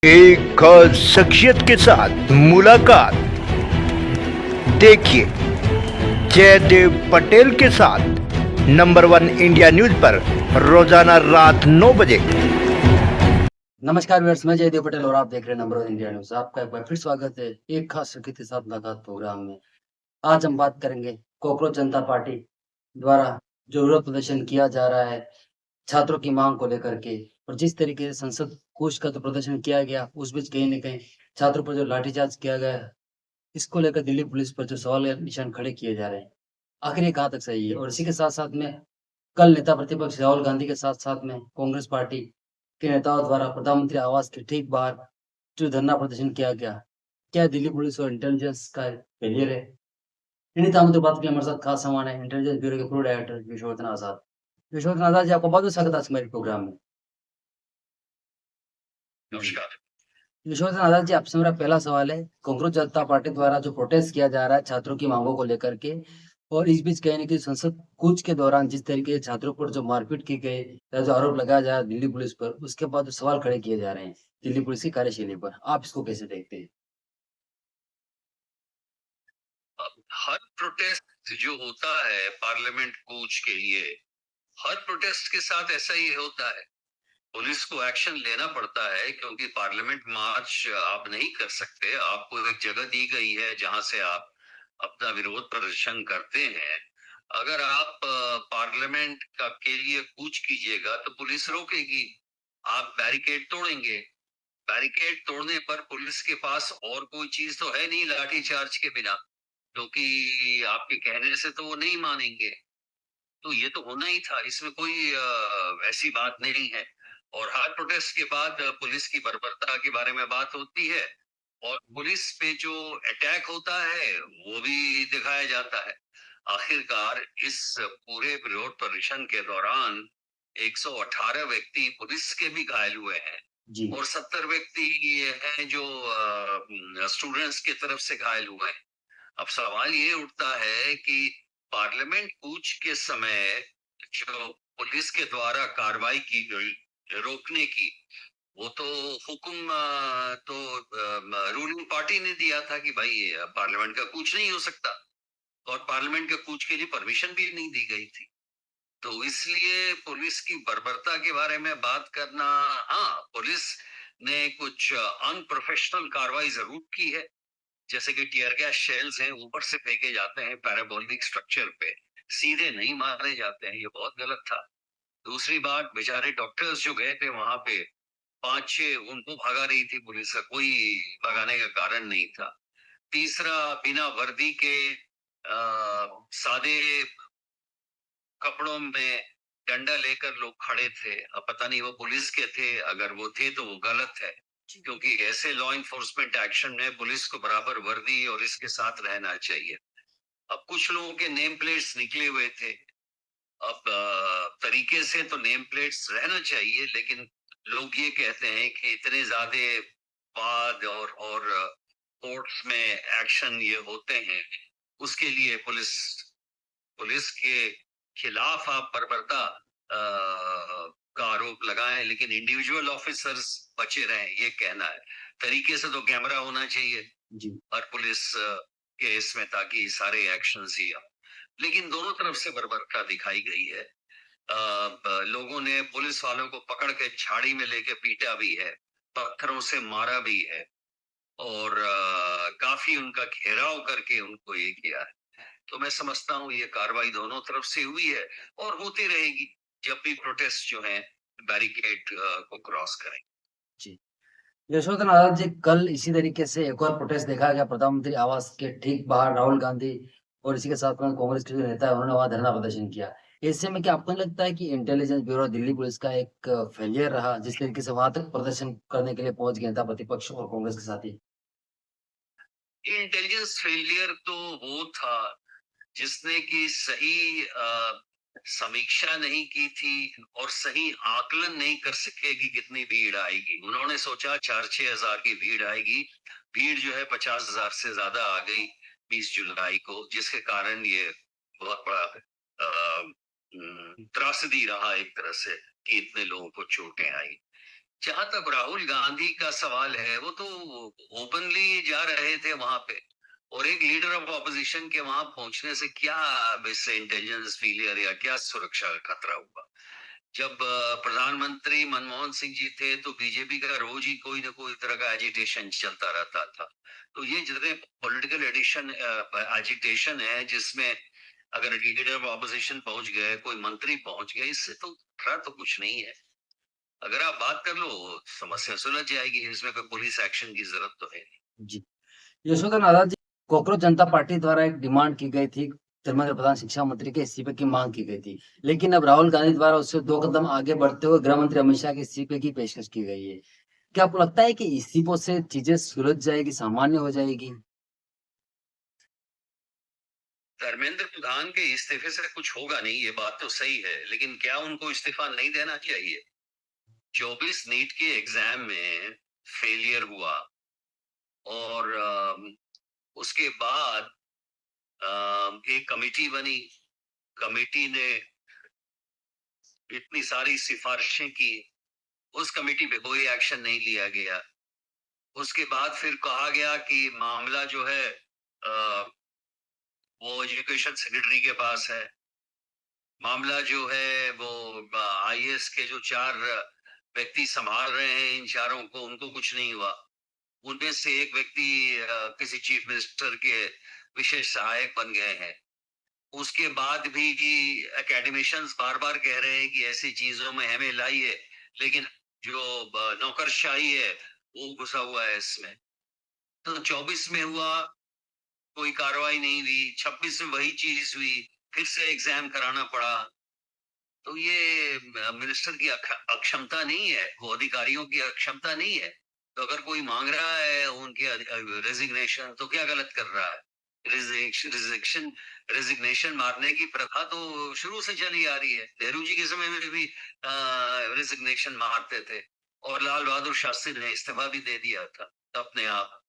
एक खास शख्सियत के साथ मुलाकात। देखिए जयदेव पटेल के साथ नंबर 1 इंडिया न्यूज पर रोजाना रात 9 बजे। नमस्कार व्यूअर्स, मैं जयदेव पटेल और आप देख रहे हैं नंबर 1 इंडिया न्यूज। आपका एक बार फिर स्वागत है एक खास शख्सियत के साथ मुलाकात प्रोग्राम में। आज हम बात करेंगे कॉकरोच जनता पार्टी द्वारा जो विरोध प्रदर्शन किया जा रहा है छात्रों की मांग को लेकर के, और जिस तरीके से संसद कूच का जो प्रदर्शन किया गया उस बीच कहीं न कहीं छात्रों पर जो लाठीचार्ज किया गया, इसको लेकर दिल्ली पुलिस पर जो सवाल या निशान खड़े किए जा रहे हैं। आखिर ये कहाँ तक सही है? और इसी के साथ-साथ में कल नेता प्रतिपक्ष राहुल गांधी के साथ-साथ में कांग्रेस पार्टी के नेताओं द्वारा प्रधानमंत्री आवास के ठीक बाहर जो धरना प्रदर्शन किया गया, क्या दिल्ली पुलिस और इंटेलिजेंस का फेलियर है? इन्हीं तमाम मुद्दों पर बात के लिए हमारे साथ खास मेहमान हैं, इंटेलिजेंस ब्यूरो के पूर्व डायरेक्टर विशोधन आज़ाद। विशोधन आज़ाद जी, आपका बहुत-बहुत स्वागत है आज हमारे प्रोग्राम में। नमस्कार। विशोधन आज़ाद जी, आपसे मेरा पहला सवाल है, कांग्रेस जनता पार्टी द्वारा जो प्रोटेस्ट किया जा रहा है छात्रों की मांगों को लेकर के, और इस बीच कहीं न कहीं संसद कूच के दौरान जिस तरीके से छात्रों पर जो मारपीट की गई या जो आरोप लगाया जा रहा है दिल्ली पुलिस पर, उसके बाद जो सवाल खड़े किए जा रहे हैं दिल्ली पुलिस की कार्यशैली पर, आप इसको कैसे देखते हैं? अब हर प्रोटेस्ट जो होता है पार्लियामेंट कूच के लिए, हर प्रोटेस्ट के साथ ऐसा ही होता है। पुलिस को एक्शन लेना पड़ता है क्योंकि पार्लियामेंट मार्च आप नहीं कर सकते। आपको एक जगह दी गई है जहां से आप अपना विरोध प्रदर्शन करते हैं। अगर आप पार्लियामेंट का के लिए कूच कीजिएगा तो पुलिस रोकेगी। आप बैरिकेड तोड़ेंगे। बैरिकेड तोड़ने पर पुलिस के पास और कोई चीज तो है नहीं लाठी चार्ज के बिना, क्योंकि आपके कहने से तो वो नहीं मानेंगे। तो ये तो होना ही था, इसमें कोई ऐसी बात नहीं है। और हर प्रोटेस्ट के बाद पुलिस की बर्बरता के बारे में बात होती है और पुलिस पे जो अटैक होता है वो भी दिखाया जाता है। आखिरकार इस पूरे विरोध प्रदर्शन के दौरान 118 व्यक्ति पुलिस के भी घायल हुए हैं जी। और 70 व्यक्ति ये हैं जो स्टूडेंट्स की तरफ से घायल हुए हैं। अब सवाल ये उठता है कि पार्लियामेंट कूच के समय जो पुलिस के द्वारा कार्रवाई की गई रोकने की, वो तो हुक्म तो रूलिंग पार्टी ने दिया था कि भाई पार्लियामेंट का कूच नहीं हो सकता, और पार्लियामेंट के कूच के लिए परमिशन भी नहीं दी गई थी। तो इसलिए पुलिस की बर्बरता के बारे में बात करना, हाँ, पुलिस ने कुछ अनप्रोफेशनल कार्रवाई जरूर की है, जैसे कि टीयर गैस शेल्स हैं ऊपर से फेंके जाते हैं पैराबोलिक स्ट्रक्चर पे, सीधे नहीं मारे जाते हैं, ये बहुत गलत था। दूसरी बात, बेचारे डॉक्टर्स जो गए थे वहां पे, 5-6 उनको भगा रही थी पुलिस, का कोई भगाने का कारण नहीं था। तीसरा, बिना वर्दी के सादे कपड़ों में डंडा लेकर लोग खड़े थे। अब पता नहीं वो पुलिस के थे, अगर वो थे तो वो गलत है, क्योंकि ऐसे लॉ इन्फोर्समेंट एक्शन में पुलिस को बराबर वर्दी और इसके साथ रहना चाहिए। अब कुछ लोगों के नेम प्लेट्स निकले हुए थे। अब तरीके से तो नेम प्लेट्स रहना चाहिए, लेकिन लोग ये कहते हैं कि इतने ज्यादा वाद और कोर्ट्स में एक्शन ये होते हैं, उसके लिए पुलिस पुलिस के खिलाफ आप बर्बरता का आरोप लगाएं, लेकिन इंडिविजुअल ऑफिसर्स बचे रहें, ये कहना है। तरीके से तो कैमरा होना चाहिए जी। हर पुलिस केस में, ताकि सारे एक्शंस ही हो। लेकिन दोनों तरफ से बर्बरता दिखाई गई है। लोगों ने पुलिस वालों को पकड़ के झाड़ी में लेके पीटा भी है, पत्थरों से मारा भी है, और काफी उनका घेराव करके उनको ये किया है। तो मैं समझता हूँ ये कार्रवाई दोनों तरफ से हुई है और होती रहेगी जब भी प्रोटेस्ट जो है बैरिकेड को क्रॉस करें। जी। यशोधन आजाद जी, कल इसी तरीके से एक और प्रोटेस्ट देखा गया प्रधानमंत्री आवास के ठीक बाहर। राहुल गांधी और इसी के साथ में कांग्रेस के जो नेता है उन्होंने वहां धरना प्रदर्शन किया। ऐसे में क्या आपको नहीं लगता है कि इंटेलिजेंस ब्यूरो दिल्ली पुलिस का एक फेलियर रहा, जिस तरीके से वहां तक प्रदर्शन करने के लिए पहुंच गए नेता प्रतिपक्ष और कांग्रेस के साथी? इंटेलिजेंस फेलियर तो वो था जिसने कि सही समीक्षा नहीं की थी और सही आकलन नहीं कर सके कि कितनी भीड़ आएगी। उन्होंने सोचा 4-6 हजार की भीड़ आएगी, भीड़ जो है 50,000 से ज्यादा आ गई 20 जुलाई को, जिसके कारण ये बहुत बड़ा त्रासदी रहा एक तरह से कि इतने लोगों को चोटें आई। जहां तक राहुल गांधी का सवाल है, वो तो ओपनली जा रहे थे वहां पे, और एक लीडर ऑफ ऑपोजिशन के वहां पहुंचने से क्या इससे इंटेलिजेंस फेलियर या क्या सुरक्षा का खतरा हुआ? जब प्रधानमंत्री मनमोहन सिंह जी थे तो बीजेपी का रोज ही कोई ना कोई तरह का एजिटेशन चलता रहता था। तो ये जितने पॉलिटिकल एडिशन एजिटेशन है, जिसमें अगर लीडर ऑफ ऑपोजिशन पहुंच गए, कोई मंत्री पहुंच गए, इससे तो खतरा तो कुछ नहीं है। अगर आप बात कर लो, समस्या सुलझ जाएगी, इसमें कोई पुलिस एक्शन की जरूरत तो है नहीं। जी। यशोधन आजाद जी, कॉकरोच जनता पार्टी द्वारा एक डिमांड की गई थी, धर्मेंद्र प्रधान शिक्षा मंत्री के इस्तीफे की मांग की गई थी। लेकिन अब राहुल गांधी द्वारा उससे 2 कदम आगे बढ़ते हुए गृह मंत्री अमित शाह के इस्तीफे की पेशकश की गई है। क्या आपको लगता है कि इस्तीफों से चीजें सुलझ जाएगी, सामान्य हो जाएगी? धर्मेंद्र प्रधान के इस्तीफे से कुछ होगा नहीं, ये बात तो सही है, लेकिन क्या उनको इस्तीफा नहीं देना चाहिए? 24 नीट के एग्जाम में फेलियर हुआ, और उसके बाद एक कमेटी बनी। कमेटी ने इतनी सारी सिफारिशें की, उस कमेटी पे कोई एक्शन नहीं लिया गया। उसके बाद फिर कहा गया कि मामला जो है वो एजुकेशन सेक्रेटरी के पास है। मामला जो है वो आईएएस के जो 4 व्यक्ति संभाल रहे हैं, इन चारों को, उनको कुछ नहीं हुआ। उनमें से एक व्यक्ति किसी चीफ मिनिस्टर के विशेष सहायक बन गए हैं। उसके बाद भी एकेडमिशियंस बार बार कह रहे हैं कि ऐसी चीजों में हमें लाइए, लेकिन जो नौकरशाही है वो घुसा हुआ है इसमें। तो 24 में हुआ, कोई कार्रवाई नहीं हुई, 26 में वही चीज हुई, फिर से एग्जाम कराना पड़ा। तो ये मिनिस्टर की अक्षमता नहीं है, वो अधिकारियों की अक्षमता नहीं है। तो अगर कोई मांग रहा है उनके रेजिग्नेशन, तो क्या गलत कर रहा है? रेजिग्नेशन मारने की प्रथा तो शुरू से चली आ रही है। नेहरू जी के समय में भी रेजिग्नेशन मारते थे, और लाल बहादुर शास्त्री ने इस्तीफा भी दे दिया था अपने आप,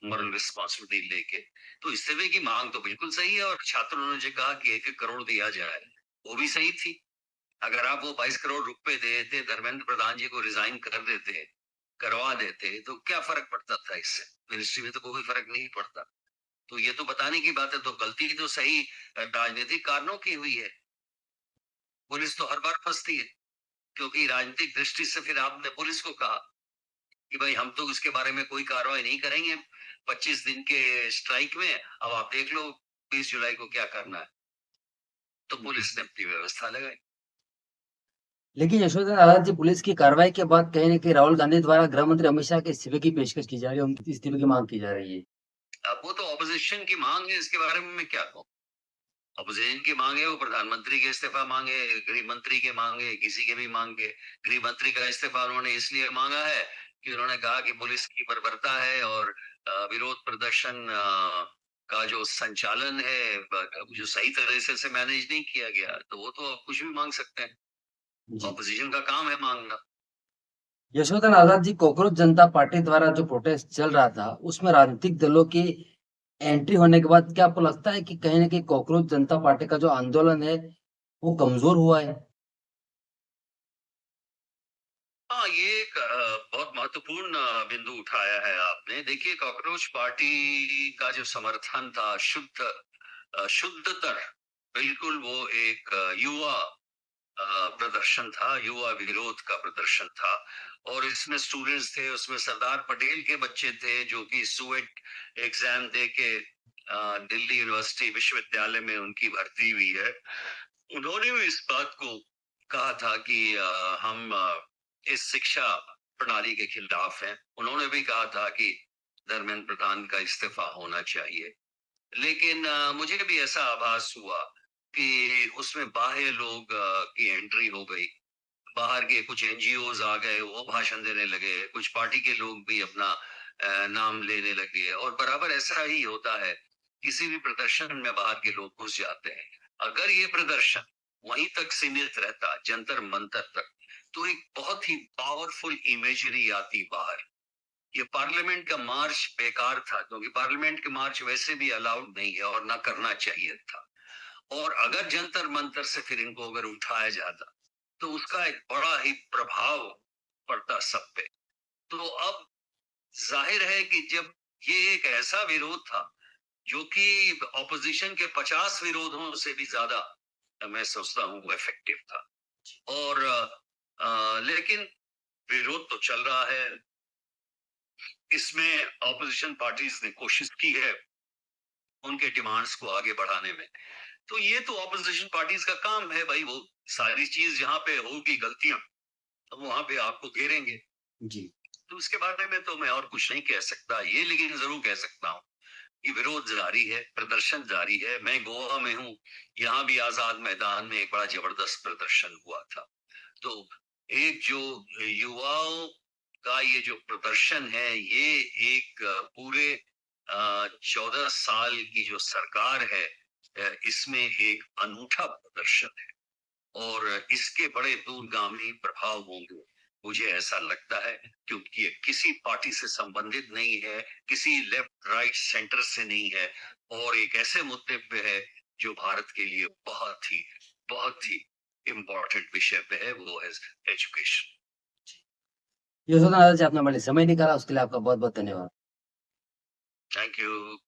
मॉरल रिस्पॉन्सिबिलिटी लेके। तो इस्तीफे की मांग तो बिल्कुल सही है, और छात्रों ने जो कहा कि 1-1 करोड़ दिया जाए, वो भी सही थी। अगर आप वो 22 करोड़ रुपए देते, धर्मेंद्र प्रधान जी को रिजाइन कर देते, करवा देते, तो क्या फर्क पड़ता था इससे? मिनिस्ट्री में तो कोई फर्क नहीं पड़ता। तो ये तो बताने की बात है, तो गलती तो सही राजनीतिक कारणों की हुई है। पुलिस तो हर बार फंसती है, क्योंकि राजनीतिक दृष्टि से फिर आपने पुलिस को कहा कि भाई हम तो इसके बारे में कोई कार्रवाई नहीं करेंगे 25 दिन के स्ट्राइक में, अब आप देख लो 20 जुलाई को क्या करना है। तो पुलिस ने अपनी व्यवस्था लगाई। लेकिन यशोधन आजाद जी, पुलिस की कार्रवाई के बाद कहीं न कहीं राहुल गांधी द्वारा गृह मंत्री अमित शाह के इस्तीफे की पेशकश की जा रही है, उनके इस्तीफे की मांग की जा रही है। अब वो तो ऑपोजिशन की मांग है, इसके बारे में मैं क्या कहूँ? अपोजिशन की मांगे, वो प्रधानमंत्री के इस्तीफा मांगे, गृह मंत्री के मांगे, किसी के भी मांगे। गृह मंत्री का इस्तीफा उन्होंने इसलिए मांगा है कि उन्होंने कहा कि पुलिस की बर्बरता है, और विरोध प्रदर्शन का जो संचालन है जो सही तरह से मैनेज नहीं किया गया, तो वो तो आप कुछ भी मांग सकते हैं। जी। ऑपोजिशन का काम है मांगना। यशोधन आजाद जी, कॉकरोच जनता पार्टी द्वारा जो प्रोटेस्ट चल रहा था, उसमें राजनीतिक दलों की एंट्री होने के बाद क्या आपको लगता है कि कहीं न कहीं कॉकरोच जनता पार्टी का जो आंदोलन है, वो कमज़ोर हुआ है? हाँ, ये एक बहुत महत्वपूर्ण बिंदु उठाया है आपने। देखिए, कॉकरोच पार्टी का जो समर्थन था, शुद्धतर, बिल्कुल वो एक युवा प्रदर्शन था, युवा विरोध का प्रदर्शन था। और इसमें स्टूडेंट्स थे, उसमें सरदार पटेल के बच्चे थे जो कि सुएट एग्जाम दे के दिल्ली यूनिवर्सिटी विश्वविद्यालय में उनकी भर्ती हुई है। उन्होंने भी इस बात को कहा था कि हम इस शिक्षा प्रणाली के खिलाफ हैं। उन्होंने भी कहा था कि धर्मेंद्र प्रधान का इस्तीफा होना चाहिए। लेकिन मुझे भी ऐसा आभास हुआ कि उसमें बाह्य लोग की एंट्री हो गई। बाहर के कुछ एनजीओज आ गए, वो भाषण देने लगे, कुछ पार्टी के लोग भी अपना नाम लेने लगे, और बराबर ऐसा ही होता है, किसी भी प्रदर्शन में बाहर के लोग घुस जाते हैं। अगर ये प्रदर्शन वहीं तक सीमित रहता, जंतर मंतर तक, तो एक बहुत ही पावरफुल इमेजरी आती बाहर। ये पार्लियामेंट का मार्च बेकार था, क्योंकि पार्लियामेंट के मार्च वैसे भी अलाउड नहीं है और ना करना चाहिए था। और अगर जंतर मंतर से फिर इनको अगर उठाया जाता, तो उसका एक बड़ा ही प्रभाव पड़ता सब पे। तो अब जाहिर है कि जब ये एक ऐसा विरोध था जो कि ऑपोजिशन के 50 विरोधों से भी ज्यादा मैं सोचता हूँ वो इफेक्टिव था। और लेकिन विरोध तो चल रहा है, इसमें ऑपोजिशन पार्टीज ने कोशिश की है उनके डिमांड्स को आगे बढ़ाने में। तो ये तो ऑपोजिशन पार्टीज का काम है भाई, वो सारी चीज जहाँ पे होगी गलतियां तो वहां पे आपको घेरेंगे। जी तो उसके बारे में तो मैं और कुछ नहीं कह सकता, ये लेकिन जरूर कह सकता हूँ कि विरोध जारी है, प्रदर्शन जारी है। मैं गोवा में हूँ, यहाँ भी आजाद मैदान में एक बड़ा जबरदस्त प्रदर्शन हुआ था। तो एक जो युवाओं का ये जो प्रदर्शन है, ये एक पूरे 14 साल की जो सरकार है इसमें एक अनूठा प्रदर्शन है और इसके बड़े दूरगामी प्रभाव होंगे, मुझे ऐसा लगता है, क्योंकि ये किसी पार्टी से संबंधित नहीं है, किसी लेफ्ट राइट सेंटर से नहीं है और एक ऐसे मुद्दे पे है जो भारत के लिए बहुत ही इम्पोर्टेंट विषय पे है, वो है एजुकेशन। यशोधन दादा जी, आपने हमारे लिए समय निकाला, उसके लिए आपका बहुत बहुत धन्यवाद। Thank you.